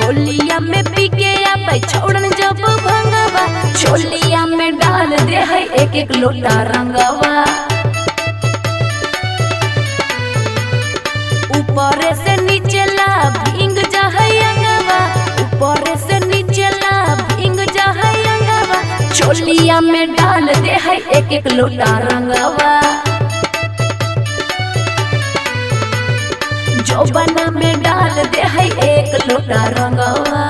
होलिया में पी के आबै छोड़न जब भंगवा, चोलिया में डाल दे है एक एक लोटा रंगवा। ऊपर से नीचे ला भींग जा है अंगवा, ऊपर से नीचे ला भींग जा है अंगवा, चोलिया में डाल दे है एक एक लोटा रंगवा। जोबना में डाल दे है एक लोटा रंगवा।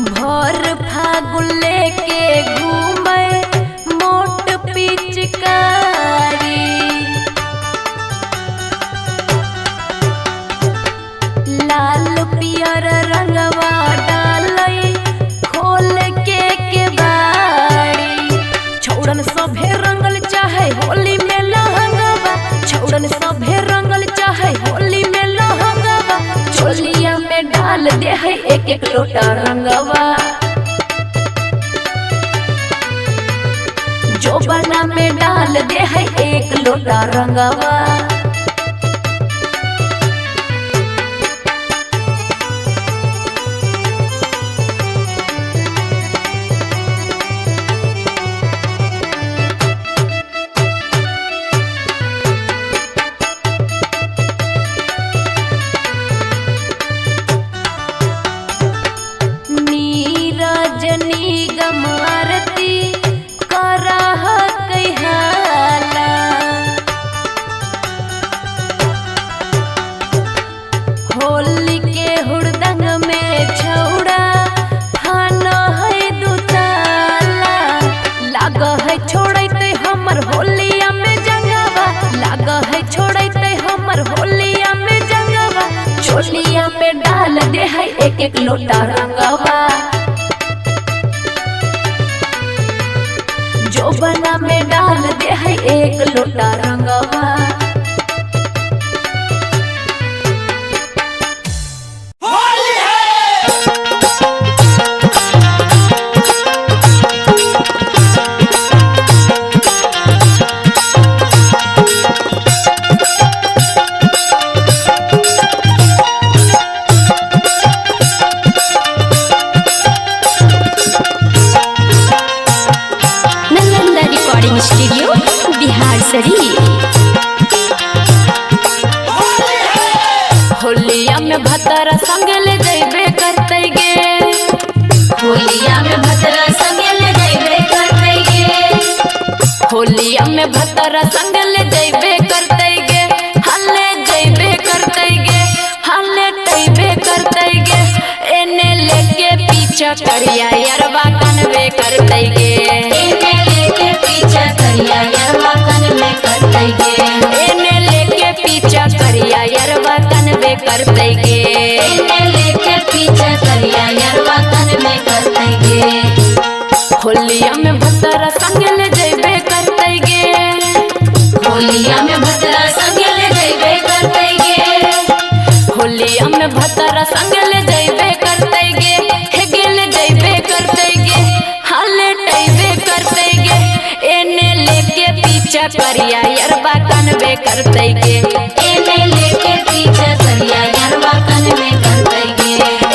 भर फागुन लेके घूमे मोट पिचकारी, लाल पियर रंगवा डालई खोल के बाड़ी। छौड़न सभे रंगल चाहे होली में लहंगवा, छौड़न सभे रंगल चाहे होली में लहंगवा, चोलिया में डाल दे है एक एक लोटा रंगवा। जोबना में डाल दे है एक लोटा रंगवा। नीरज निगम आरती करह कहाला, होली के हुड़दंग में छौड़ा खान है दुताला। लाग है छोड़ते हमर होलिया में जंगवा, लाग है छोड़ते हमर होलिया में जंगवा, चोलिया में डाल दे है एक एक लोटा रंगवा। जोबना में डाल दे है एक लोटा रंगवा। स्टूडियो बिहार शरीफ। होलिया में भतरा संग ले जइबे करते गे, होलिया में भतरा संग ले जइबे करते गे, होलिया में भतरा संग ले जइबे करते गे, हले जइबे करते गे, हले तइबे करते गे। एने लेके पीछा करिया यरवा कनवे करते गे, एने लेके पीछा करिया यरवा कनवे करते गे, एने लेके पीछा करिया यरवा कनवे करते गे, एने लेके पीछा करिया यरवा कनवे करते गे। होलिया में भतरा संग ले जइबे करते गे, होलिया में भतरा संग ले जइबे करते गे, होलिया में भतरा संग ले जइबे करते गे, हे गेले जइबे करते गे, हाले टइबे करते गे। एने लेके पीछा करिया यरवा कनवे करते गे, एने लेके पीछा करिया यरवा कनवे करते गे,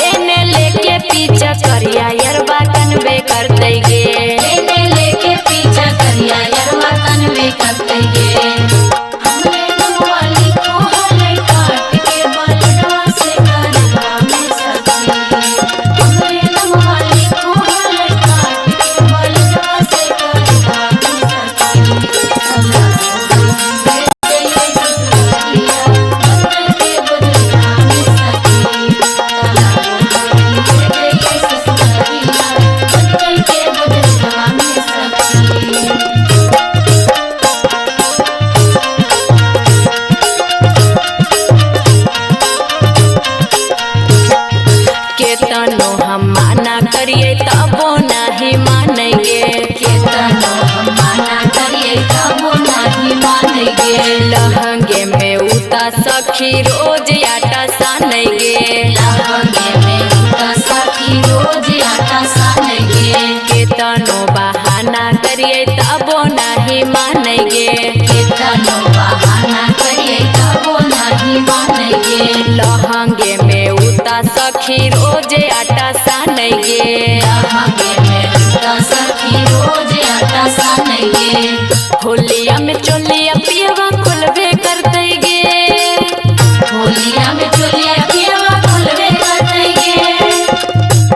एने लेके पीछा करिया यरवा कनवे करते गे, एने लेके पीछा करिया यरवा कनवे करते गे। हमरे नमवाली को हले काट के बलडवा से करवा में सखी, हमरे नमवाली को हले काट के बलडवा से करवा में सखी। के उता सखी रोज आटा सानै गे। लहंगे में उता सखी रोज आटा सानै गे। केतनो बहाना करिए तबो नहीं मानै गे। केतनो बहाना करिए तबो नहीं मानै गे। लहंगे में उता सखी रोज आटा सानै गे। लहंगे में उता सखी रोज आटा सानै गे। होलिया में चोलिया पियवा खुलबे करते गे। होलिया में चोलिया पियवा खुलबे करते गे।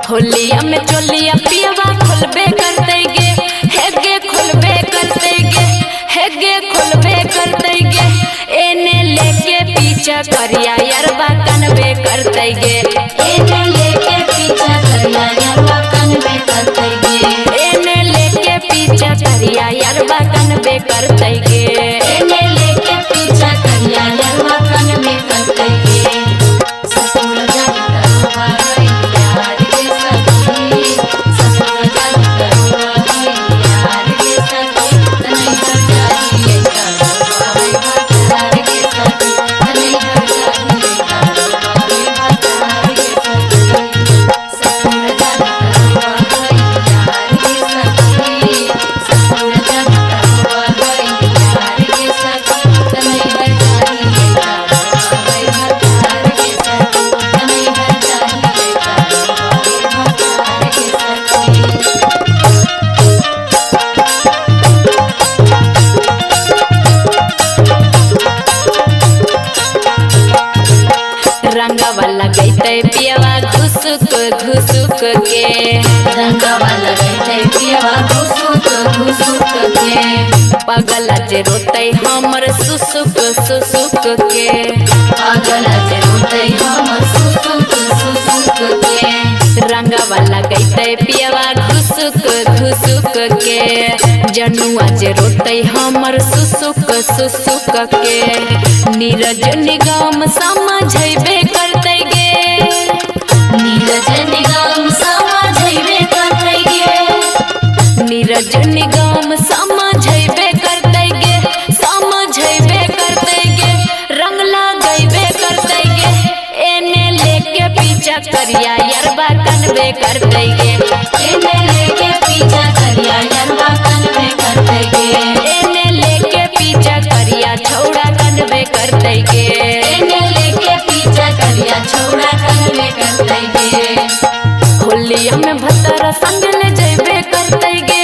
होलिया में चोलिया पियवा खुलबे करते गे। हेगे खुलबे करते गे। हेगे खुलबे करते गे। एने लेके पीछा करिया यरबा कनबे करते गे। एने लेके पीछा करिया यरबा कनबे करते गे। एने लेके पीछा करिया यरबा कनबे करते गे। एने लेके पीछा करिया यरबा कनबे करते गे। ससुर जब करवा गई यार के सखी। ससुर जब करवा गई यार के सखी। तनै घर जाइए करवा गई भतार के सखी। तनै घर जाइए करवा गई भतार के सखी। ससुर जब करवा गई यार के सखी। ससुर जब करवा गई यार के सखी। तनै घर जाइए करवा गई भतार के सखी। तनै घर जाइए करवा गई भतार के सखी। रंगवा लगैते पियवा घुसुक घुसुक के। रंगवा लगैते पियवा घुसुक घुसुक के। पगला जे रोते हमर सुसुक सुसुक के। पागल जे रोते हमर सुसुक सुसुक के। रंगवा लगैते पियवा घुसुक घुसुक के। जनुआ जे रोते हमर सुसुक सुसुक के। नीरज निगम समझैबे करते गे। नीरज निगम समझैबे करते गे। नीरज निगम समझैबे करते गे। समझैबे करते गे। रंग लगैबे करते गे। एने लेके पीछा करिया यरबा कनबे करते गे। एने लेके पीछा करिया यरबा कनबे करते गे। एने लेके पीछा करिया छौड़ा कनबे करते गे। एने लेके पीछा करिया छौड़ा कनबे करते गे। होलिया में भतरा संग ले जैबे करते गे।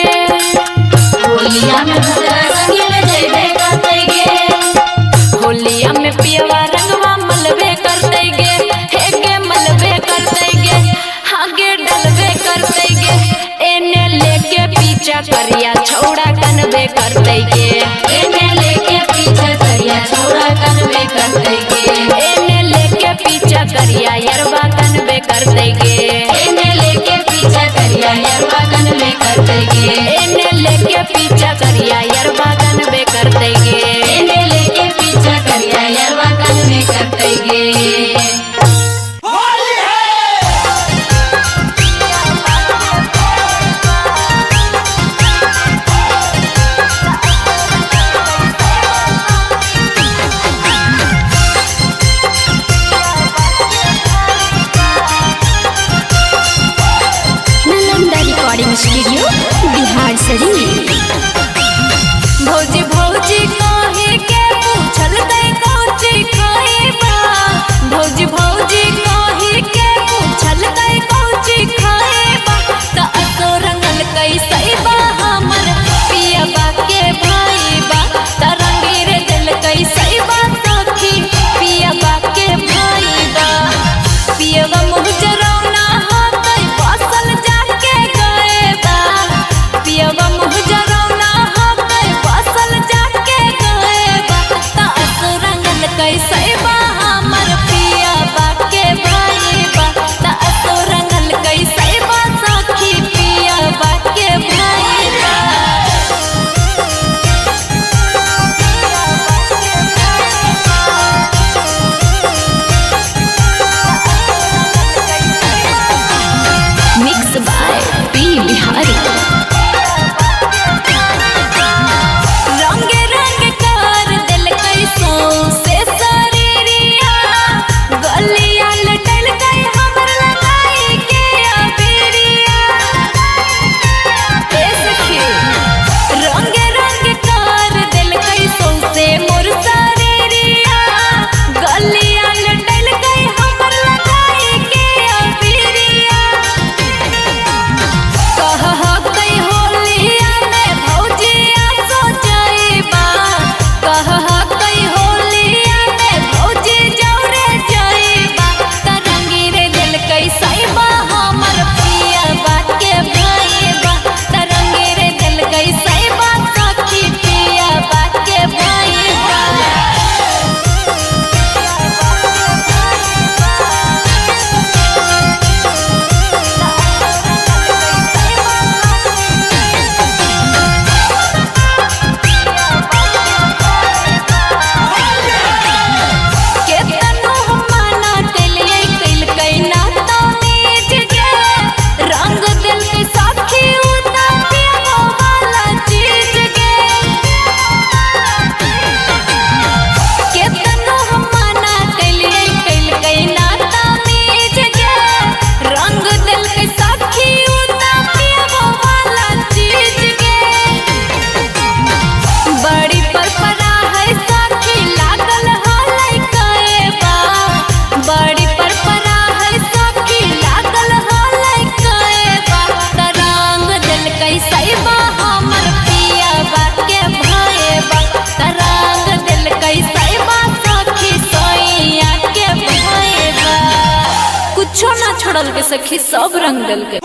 होलिया में भतरा संग ले जैबे करते गे। होलिया में पियवा रंगवा मलबे करते गे। हेगे मलबे करते गे। हागे डलबे करते गे। एने लेके पीछा करिया छौड़ा कनबे करते गे। एने लेके पीछा करिया छौड़ा कनबे करते गे। एने लेके पीछा करिया यरबा कनबे करते गे। एने लेके पीछा करिया यरबा कनबे करते गे। एने लेके पीछा करिया यरबा कनबे करते गे। एने लेके पीछा करिया यरबा कनबे करते गे। Nalanda recording studio Bihar Sharif. सखी सब रंग दल के।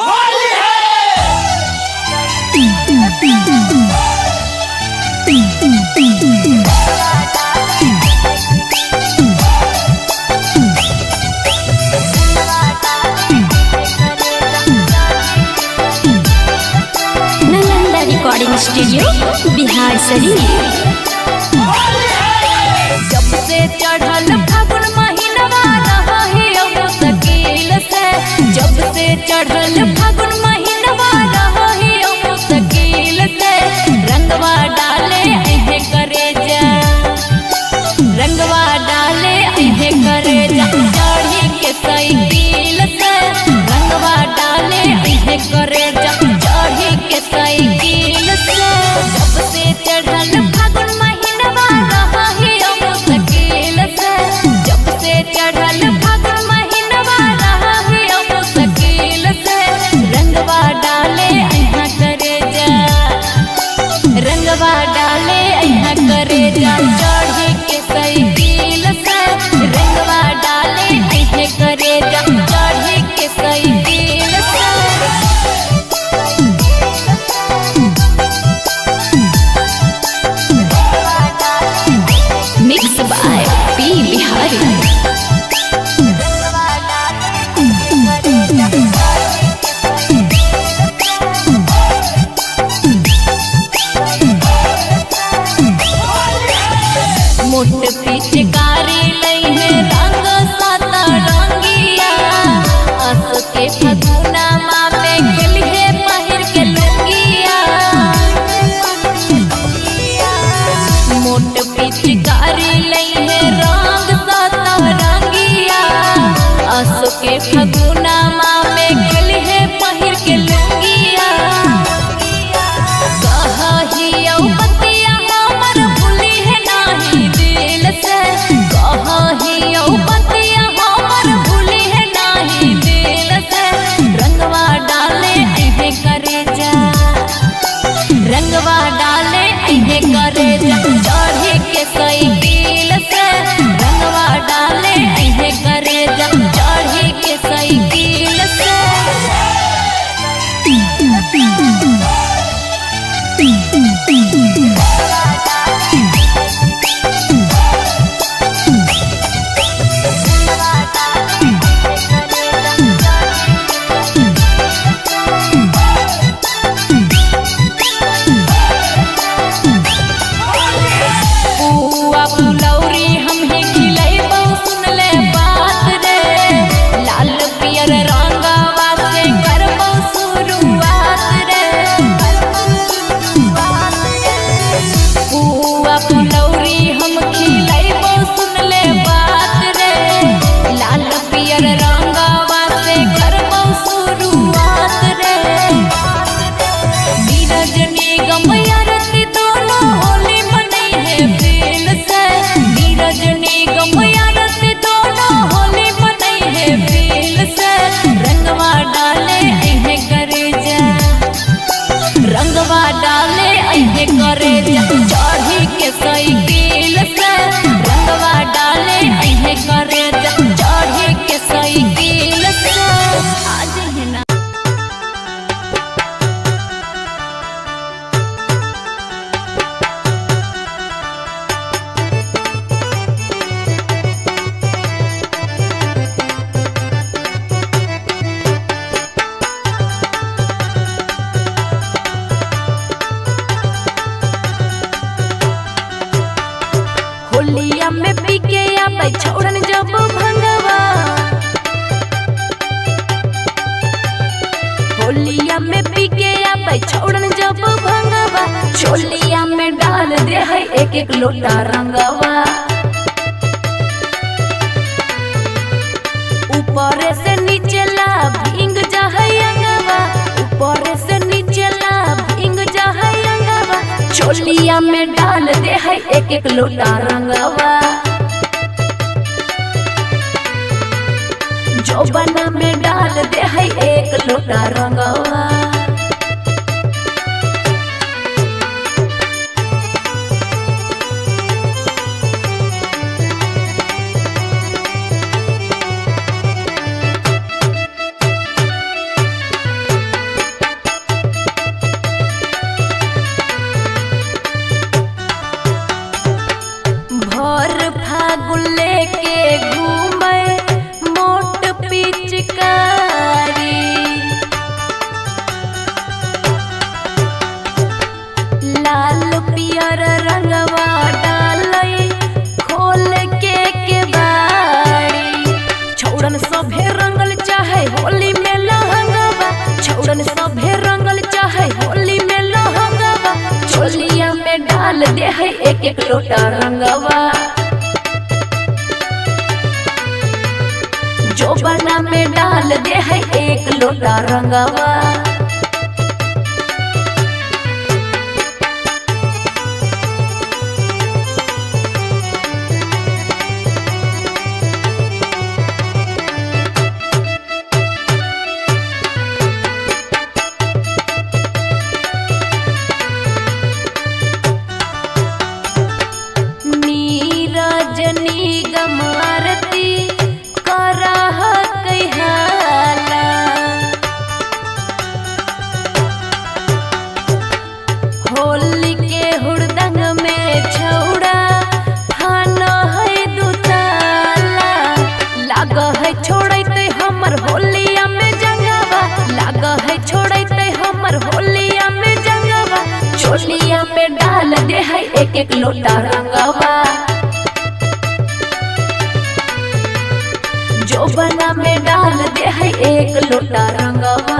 Nalanda recording studio Bihar Sharif. जब से चढ़ल फागुन महीनवा रही मुश्किल से, जब से चढ़ल फागुन महीनवा रही मुश्किल से, रंगवा डाले अहे करे जा, रंगवा डाले अहे करे जा, चढ़ी के साइकिल से, रंगवा डाले अहे करे जा, चढ़ी के साइकिल से। जब से चढ़ल फागुन महीनवा रही मुश्किल से, जब से चढ़ल फागुन महीनवा रही मुश्किल से, रंगवा डाले अहा करे जा, रंगवा डाले अहा करे जा, चढ़ी के साइकिल से, रंगवा डाले अहे करे जा, चढ़ी के साइकिल से। Mix by P Bihari. मोट पिचकारी लई है रंग साता रंगिया, आस के फगुना माँ में खेली है पहिर के लुंगिया। मोट पिचकारी लई है रंग साता रंगिया, आस के फगुना माँ में खेली है पहिर के लुंगिया। कहियो बतिया हमर भूली है नाही दिल से, कहियो बतिया हमर भूली है नाही दिल से, रंगवा डाले अहे करे जा, रंगवा डाले अहे करे जा, चढ़ी के साइकिल से, रंगवा डाले अहे करे जा, चढ़ी के साइकिल से। पुआ फुलौरी हमहे खिलैबौ सुन ले बात रे, लाल पियर रंगवा से करबौ शुरुआत रे। पुआ फुलौरी हम खिलैबौ सुन ले बात रे, लाल पियर रंगवा से करबौ शुरुआत रे। नीरज निगम आरती दोनों होली मनई है दिल से, नीरज निगम आरती दोनों होली मनई है दिल से, रंगवा डाले अहे करे जा, रंगवा डाले अहे करे जा, चढ़ी के साइकिल से, रंगवा डाले अहे करे जा, चढ़ी के साइकिल से। आज है ना होलिया में पीके आबै छोड़न जब भंगवा, होलिया में पीके आबै छोड़न जब भंगवा, चोलिया में डाल दे है एक एक लोटा रंगवा। ऊपर से नीचे ला भींग जा है अंगवा, ऊपर से नीचे ला भींग जा है अंगवा, चोलिया में डाल दे है एक एक लोटा रंगवा। जोबना में डाल दे है एक लोटा रंगवा। डाल दे है एक एक लोटा रंगवा। जो बना में डाल दे है एक लोटा रंगवा। नीरजनी गमारती करह कहाला। होली के हुड़दंग में छौड़ा फाना है दुताला। लाग है छोड़ते हमर होलिया में जंगवा। लाग है छोड़ते हमर होलिया में जंगवा। चोलिया में डाल दे है एक एक लोटा रंगवा। जो बना में डाल दे है एक लोटा रंगवा।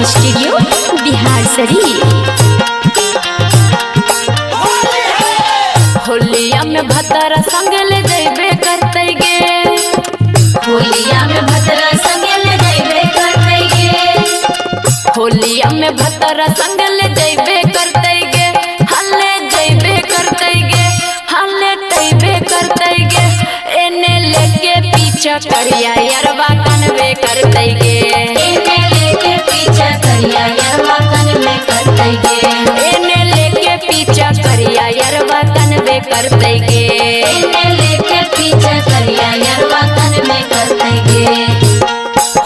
स्टूडियो बिहार शरीफ। होलिया में भतरा संग ले जैबे करते गे। होलिया में भतरा संग ले जैबे करते गे। होलिया में भतरा संग ले जैबे करते गे। हल्ले जैबे करते गे। हल्ले तैबे करते गे। एने लेके पीछा करिया यरवा कनवे करते गे। एने लेके पीछा करिया यरवा कनवे करते गे। एने लेके पीछा करिया यरवा कनवे करते गे। एने लेके पीछा करिया यरवा कनवे करते गे।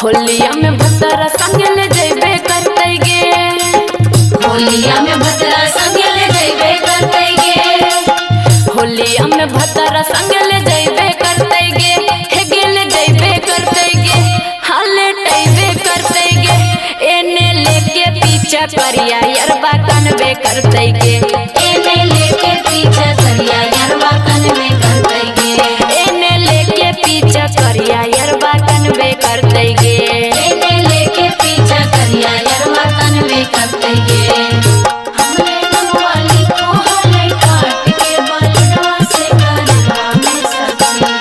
होलिया में भतरा संग ले जैबे करते गे। होलिया में भतरा संग ले जैबे करते गे। होलिया में भतरा संग ले जैबे करते गे। हे गेल जैबे करते गे। हाले टैबे करते गे। एने लेके पीछा करिया यरवा कनवे करते गे। एने लेके पीछा करिया यरवा कनवे करते गे। एने लेके पीछा करिया यरवा कनवे करते गे। एने लेके पीछा करिया यरवा कनवे करते गे। हमरे नमवाली को हले काट के बलडवा से करवा में सखी।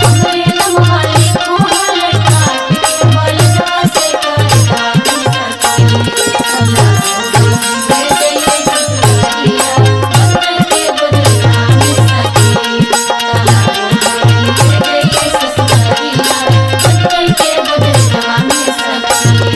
हमरे नमवाली को हले काट के बलडवा से करवा में सखी। अल्लाह दे दे ससुरिया बदल के बदलवा में सखी। अल्लाह दे दे ससुरिया बदल के बदलवा में सखी।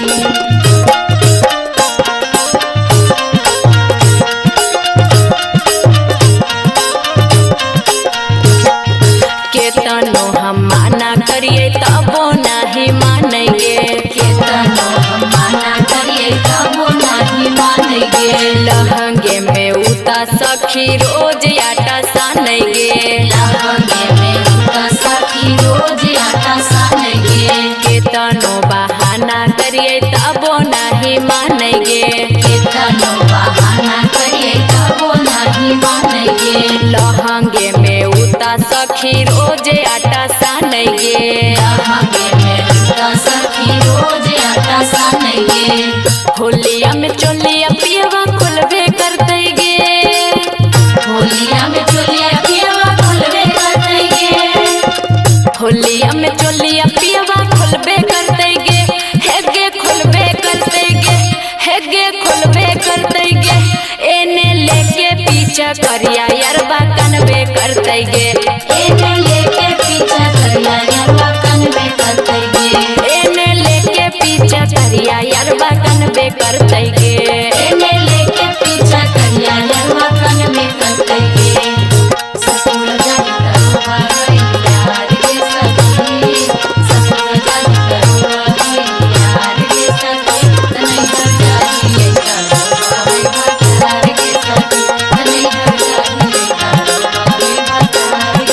केतनो हम माना करिए तबो नहीं मानेंगे। केतनो हम माना करिए तबो नहीं मानेंगे। लहंगे में उता सखी रोज आटा सानेंगे। लहंगे में उनका सखी रोज आटा सानेंगे। केतनो बहाना करिए तबो नहीं मानेंगे। केतनो बहाना करिए तबो नहीं मानेंगे। लहंगे में उता सखी रोज आटा सानेंगे। लहंगे में उनका सखी रोज आटा सानेंगे। होलिया में चोलिया पियवा खुलबे करते गे। होलिया में चोलिया पियवा खुलबे करते गे। होलिया में चोलिया पियवा खुलबे करते गे। हेगे खुलबे करते गे। हेगे खुलबे करते गे। एने लेके पीछा करिया यरवा कनवे करते गे। एने लेके पीछा करिया यरवा कनवे करते गे। एने लेके पीछा करिया यरवा कनवे करते गे। एने लेके पीछा करिया यरवा कनवे करते गे। ससुर जान करवा है यार के सखी। ससुर जान करवा है यार के सखी। तनई हर जाइए करवा है भतार के सखी। तनई हर जाइए करवा है भतार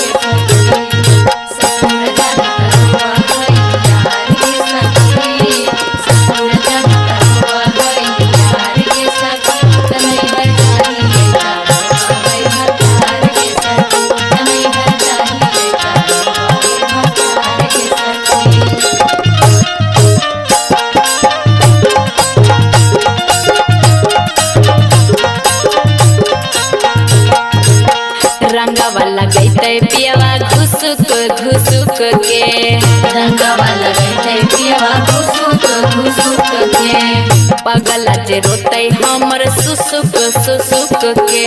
घुसुक के रंगवा लगैते पियवा घुसुक घुसुक के पगला जे रोते हमर सुसुक सुसुक के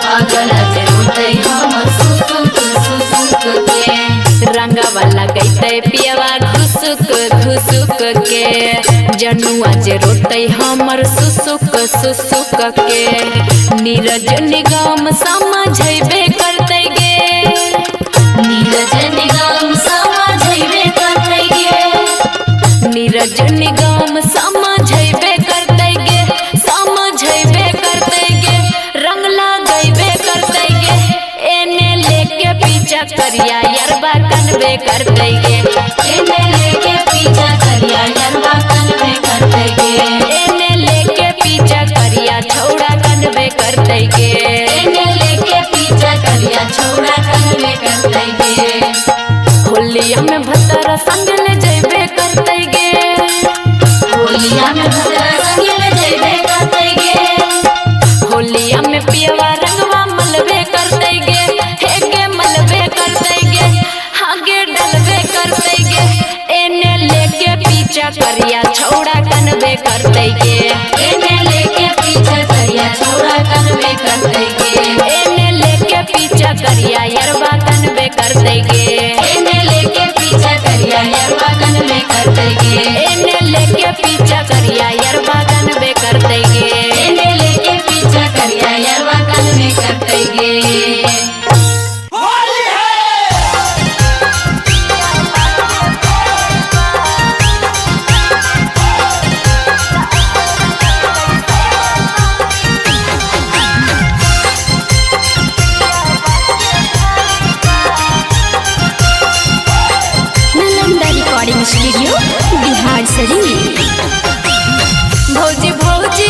पागल जे रोते हमर सुसुक सुसुक के रंगवा लगैते पियवा घुसुक घुसुक के जनुआ जे रोते हमर सुसुक सुसुक के नीरज निगम समझबे करते गे नीरज निगम समझबे करते गे नीरज निगम समझबे करते गे समझबे करते गे रंग लगैबे करते गे एने लेके पीछा करिया यरबा कनबे करते गे एने लेके पीछा करिया यरबा कनबे करते गे एने लेके पीछा करिया छौड़ा कनबे करते गे एने लेके पीछा करिया छौड़ा कनबे करते गे होलिया में भतरा संग ले जइबे करते गे होलिया में भद्रा संगिल जइबे करते गे होलिया में पियवा रंगवा मलबे करते गे हेगे मलबे करते गे हागे डलबे करते गे एने लेके पीछा करिया छौड़ा कनबे करते गे एने लेके पीछा करिया छौड़ा कनबे करते गे एने लेके पीछा करिया यरबा कनबे करते गे एने लेके पीछा करिया यरबा कनबे करते गे एने लेके पीछा करिया यरबा कनबे करते गे एने लेके पीछा करिया यरबा कनबे करते गे नालंदा रिकॉर्डिंग स्टूडियो बिहार शरीफ। भौजी भौजी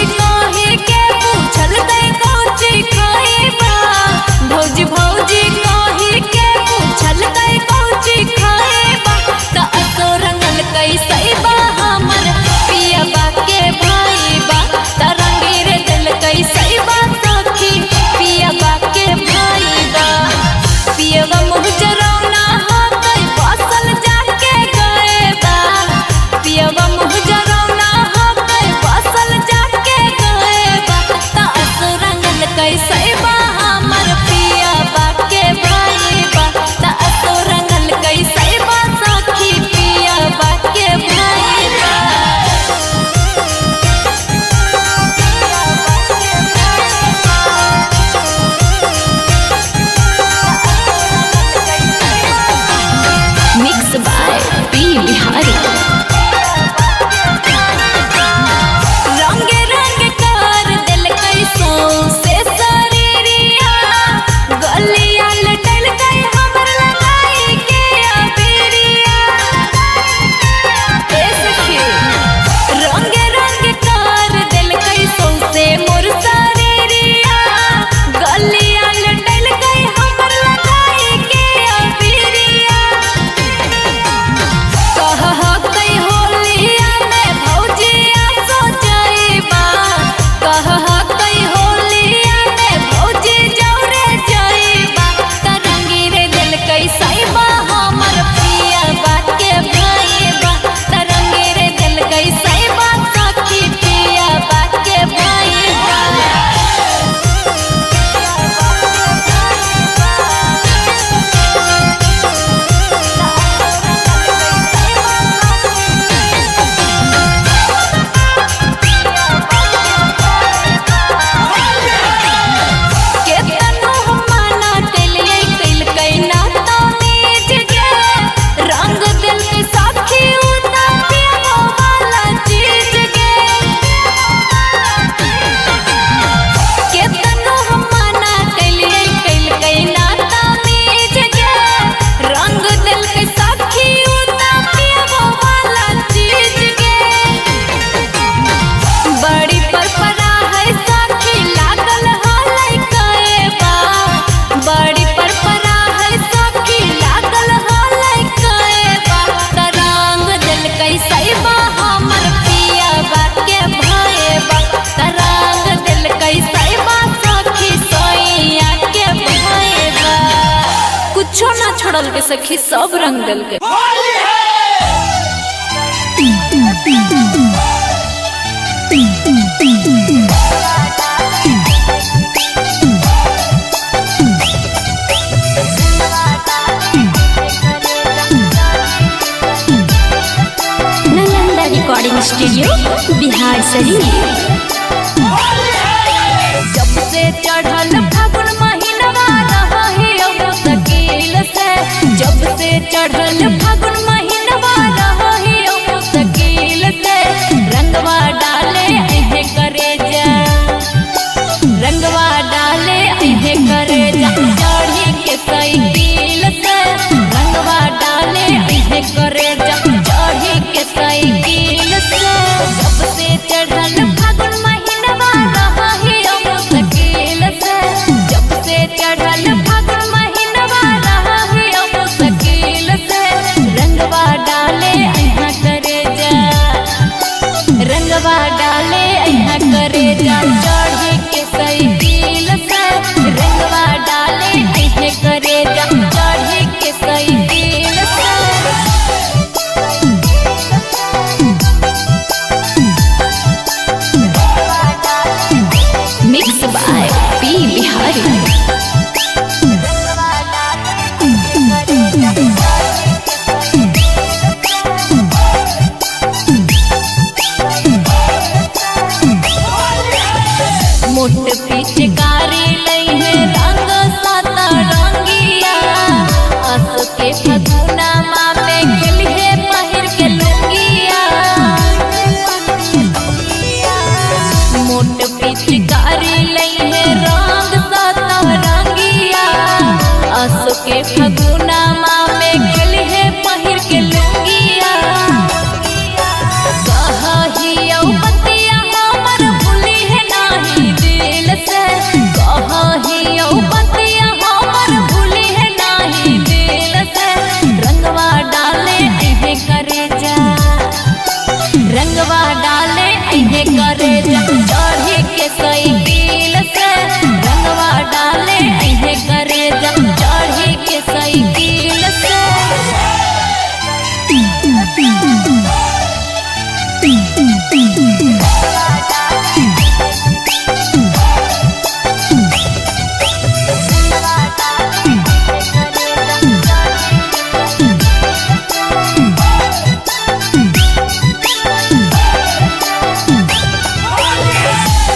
रंग दल के। Nalanda recording studio Bihar Sharif. जब से चढ़ल फागुन महीनवा रही मुश्किल से, जब से चढ़ल फागुन महीनवा रही मुश्किल से, रंगवा डाले अहे करे जा, रंगवा डाले अहे करे जा, चढ़ी के साइकिल से, रंगवा डाले अहे करे जा, चढ़ी के साइकिल से। जब से चढ़ल फागुन महीनवा रही मुश्किल से, जब से चढ़ल फागुन महीनवा रही मुश्किल से, रंगवा डाले अहा करे जा, रंगवा डाले अहा करे जा, चढ़ी के साइकिल से, रंगवा डाले अहे करे जा, चढ़ी के साइकिल से। Mix by P Bihari. मोट पिचकारी लइहे रंग साता रंगिया, अस के फगुना माँ में खेलिहे पहिर के लुंगिया। मोट पिचकारी लइहे रंग साता रंगिया, अस के फगुना माँ में खेलिहे पहिर के लुंगिया। कहियो बतिया हमर भूली है नाही दिल से, कहियो बतिया हमर भूली है नाही दिल से, रंगवा डाले अहे करे जा, रंगवा डाले अहे करे जा, चढ़ी के साइकिल से, रंगवा डाले अहे करे जा, चढ़ी के साइकिल से।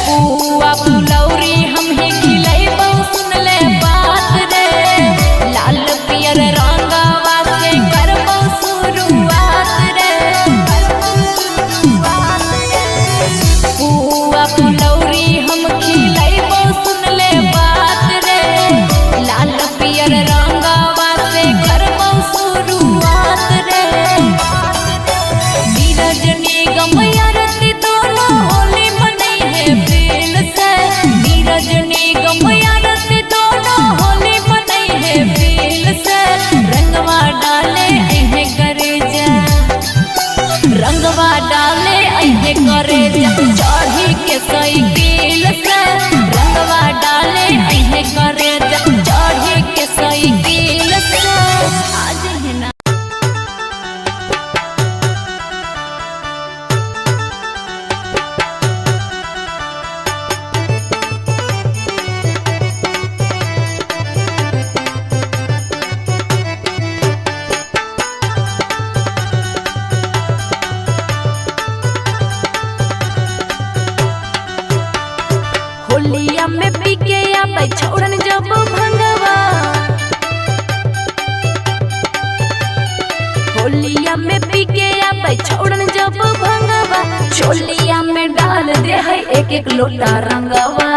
पुआ फुलौरी हम ही खिलैबौ, सुन ले बात रे, लाल पियर रंगवा से करबौ शुरुआत रे। पुआ फुलौरी हम खिलैबौ, सुन ले बात रे, लाल पियर रंगवा से करबौ शुरुआत रे। नीरज निगम आरती दोनों होली मनई है फील से, नीरज निगम आरती दोनों होली मनई है फील से, रंगवा डाले अहे करे जा, रंगवा डाले अहे करे जा, चढ़ी के साइकिल से, रंगवा डाले अहे करे जा, चढ़ी के साइकिल से। आज है ना होलिया में पी के आबै छोड़न जब भंगवा, होलिया में पी के आबै छोड़न जब भंगवा, चोलिया में डाल दे है एक एक लोटा रंगवा।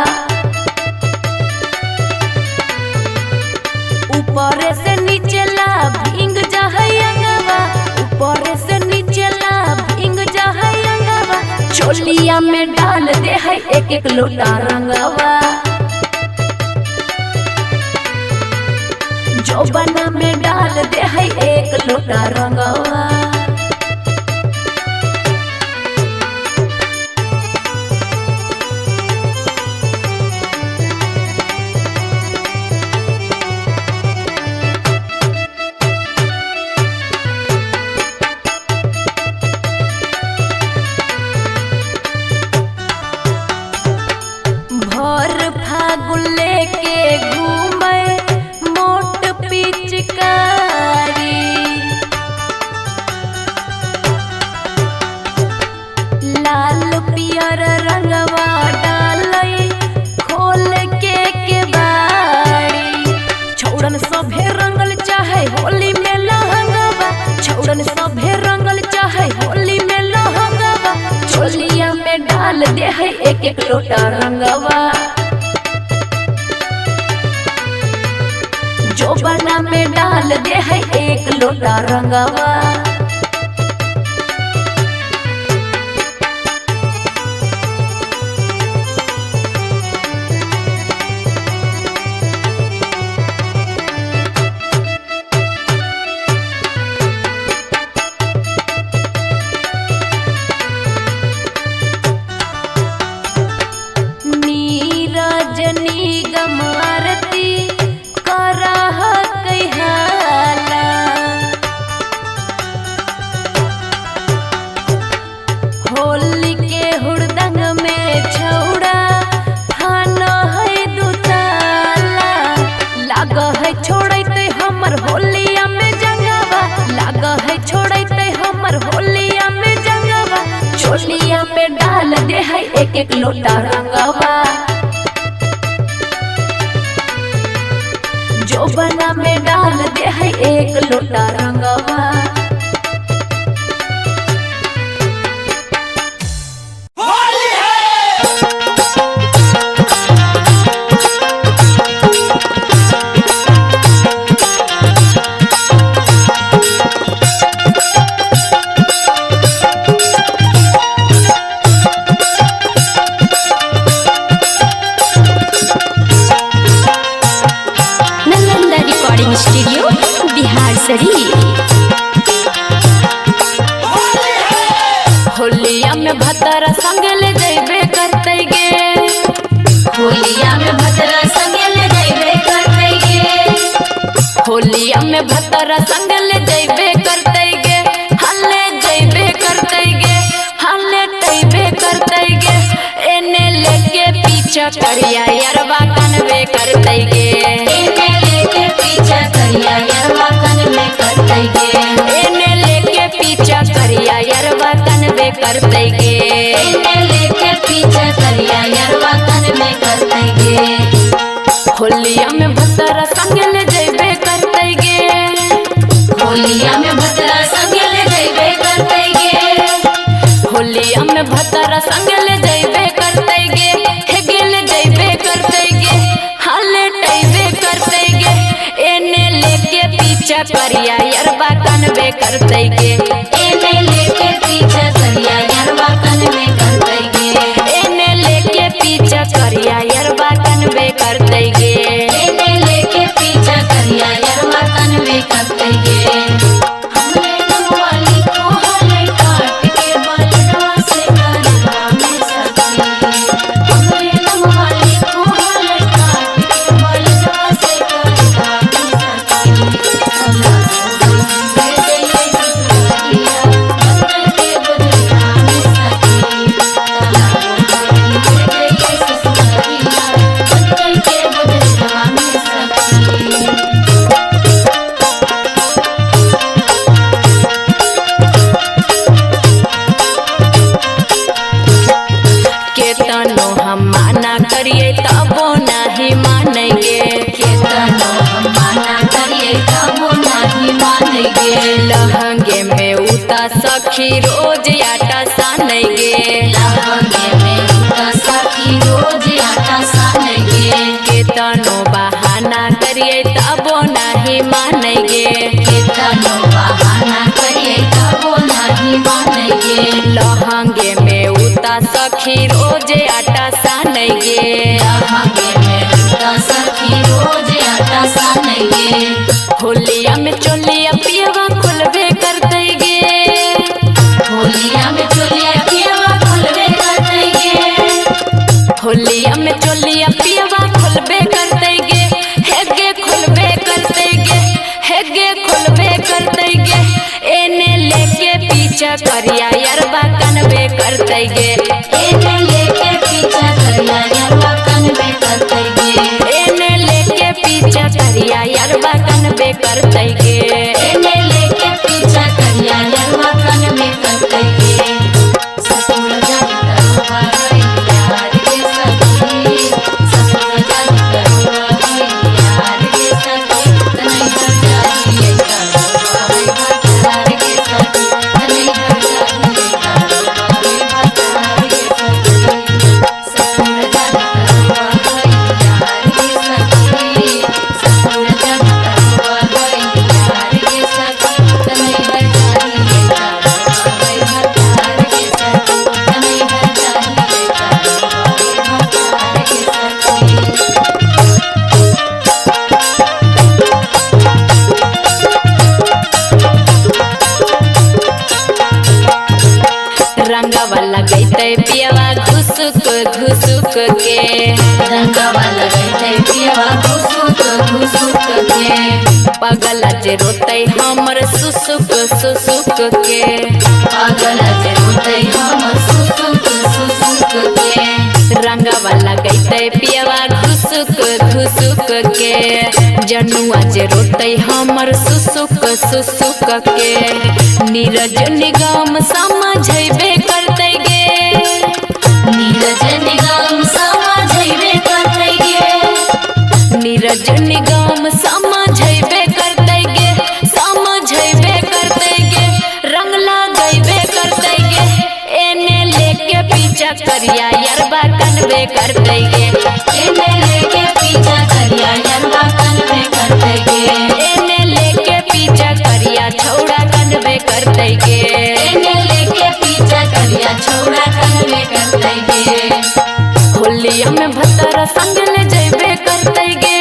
ऊपर से नीचे ला भींग जा है अंगवा, ऊपर से नीचे ला भींग जा है अंगवा, चोलिया में डाल दे है एक एक लोटा रंगवा। जोबना में डाल दे है एक लोटा रंगवा। डाल दे है एक एक लोटा रंगवा, जो बना में डाल दे है एक लोटा रंगवा। होली के हुड़दंग में छौड़ा थाना है दुताला, लाग है छोड़ते हमर होलिया में जंगवा, लाग है छोड़ते हमर होलिया में जंगवा। छोलिया पे डाल दे है एक एक लोटा रंगवा, जो बना में डाल दे है एक लोटा रंगवा। स्टूडियो बिहार शरीफ। होलिया में भतरा संग ले जैबे करते गे, होलिया में भतरा संग ले जैबे करते गे, होलिया में भतरा संग ले जैबे करते गे, हल्ले जैबे करते गे, हल्ले तैबे करते गे। एने लेके पीछा करिया यरवा कनवे करते गे, एने लेके पीछा करिया यरवा कनवे करते गे, एने लेके पीछा करिया यरवा कनवे करते गे, एने लेके पीछा करिया यरवा कनवे करते गे। होलिया में भतरा संग ले जैबे करते गे, होलिया में भतरा संग ले जैबे करते गे, होलिया में भतरा संग ले जैबे करते गे, हे गेल जैबे करते गे, हाले टैबे करते गे। एने लेके पीछा करिया यरवा कनवे करते गे, एने लेके पीछा करिया यरवा कनवे करते गे, एने लेके पीछा करिया यरवा कनवे करते गे, एने लेके पीछा करिया यरवा कनवे करते गे। हमरे नमवाली को हले काट के बलवा से करवा में सखी, हमरे नमवाली को हले काट के बलवा से करवा में सखी। भेजे ये ससुरिया बदल के बदला में सखी, भेजे ये ससुरिया बदल के बदला में सखी। केतनो हम माना करिए तबो नहीं मानेंगे, केतनो हम माना करिए तबो नहीं मानेंगे, लहंगे में उता सखी रोज आटा सानेंगे, लहंगे में उता सखी रोज आटा सानेंगे, केतनो बहाना करिए तबो नहीं मानेंगे, केतनो बहाना करिए तबो नहीं मानेंगे, लहंगे में उता सखी रोज आटा सानेंगे, लहंगे में उता सखी रोज आटा सानेंगे। होलिया में चोलिया पियवा खुलबे करते गे, होलिया में चोलिया पियवा खुलबे करते गे, होलिया में चोलिया पियवा खुलबे करते गे, हेगे खुलबे करते गे, हेगे खुलबे करते गे। एने लेके पीछा करिया यरवा कनवे करते गे, एने लेके पीछा करिया यरवा कनवे करते गे, एने लेके पीछा करिया यरवा कनवे करते गे, एने लेके पीछा करिया यरवा कनवे करते गे। ससुर जानी करवा है यार के सखी, ससुर जानी करवा है यार के सखी, नहीं हर जानी करवा है भतार के सखी, नहीं हर जानी करवा है भतार के सखी। रंगवा लगैते पियवा घुसुक घुसुक के रंगवा लगैते पियवा घुसुक घुसुक के पगला जे रोते हमर सुसुक सुसुक के पगला जे रोते हमर सुसुक सुसुक के रंगवा लगैते पियवा घुसुक घुसुक के जनुआ जे रोते हमर सुसुक सुसुक के नीरज निगम समझबे करते गे नीरज निगम समझबे करते गे नीरज निगम समझबे करते गे समझबे करते गे रंग लगैबे करते गे एने लेके पीछा करिया यरबा कनबे करते गे एने लेके पीछा करिया यरबा कनबे करते गे एने लेके पीछा करिया छौड़ा कनबे करते गे एने लेके पीछा करिया छौड़ा कनबे करते गे होलिया में भतरा संग ले जइबे करते गे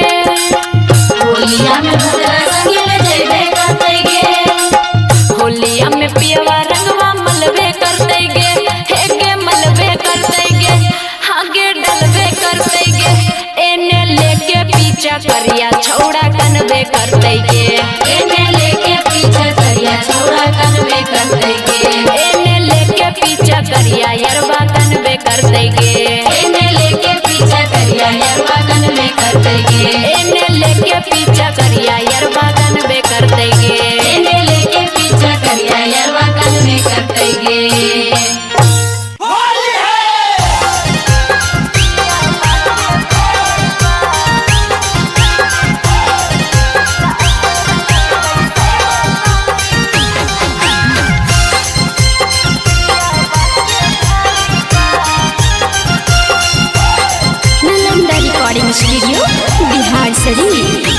होलिया में भद्रा संग ले जइबे करते गे होलिया में पियवा रंगवा मलबे करते गे हेगे मलबे करते गे हागे डलबे करते गे एने लेके पीछा करिया छौड़ा कनबे करते गे एने लेके पीछा करिया छौड़ा कनबे करते गे एने लेके पीछा करिया यरबा कनबे करते गे एने लेके पीछा करिया यरबा कनबे करते गे एने लेके पीछा करिया यरबा कनबे करते गे एने लेके पीछा करिया यरबा कनबे करते गे नालंदा रिकॉर्डिंग स्टूडियो बिहार शरीफ।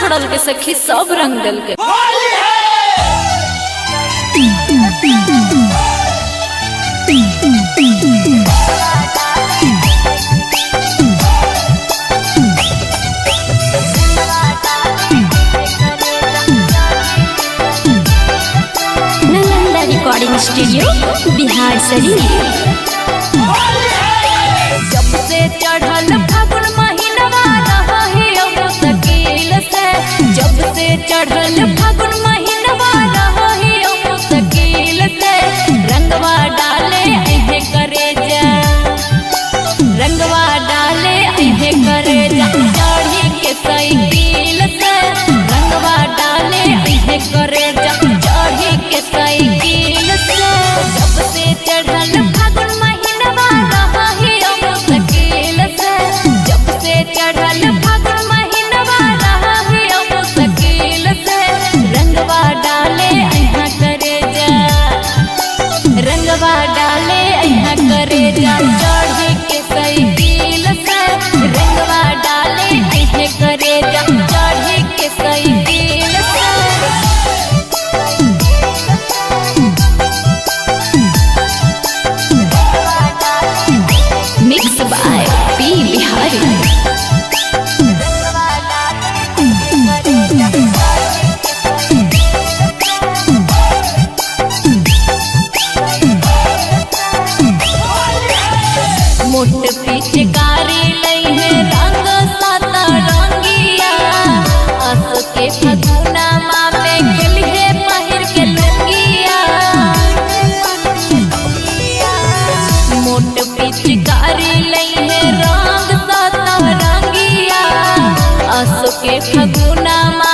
छोड़ल के सखी सब रंग दिल के। Nalanda recording studio Bihar Sharif. जब से चढ़ल फागुन महीनवा रही मुश्किल से, जब से चढ़ल फागुन महीनवा रही मुश्किल से, रंगवा डाले अहे करे जा, रंगवा डाले अहे करे जा, चढ़ी के साइकिल से, रंगवा डाले अहे करे जा, चढ़ी के साइकिल से। जब से चढ़ल फागुन महीनवा रही मुश्किल से, जब से चढ़ल फागुन महीनवा रही मुश्किल से, रंगवा डाले अहा करे जा, रंगवा डाले अहा करे जा, चढ़ी के साइकिल से, रंगवा डाले अहे करे जा, चढ़ी के साइकिल से। Mix by P Bihari. मोट पिचकारी लई है रंग साता रंगिया, अस के फगुना माँ में खेली है पहिर के लुंगिया। मोट पिचकारी लई है रंग साता रंगिया, अस के फगुना माँ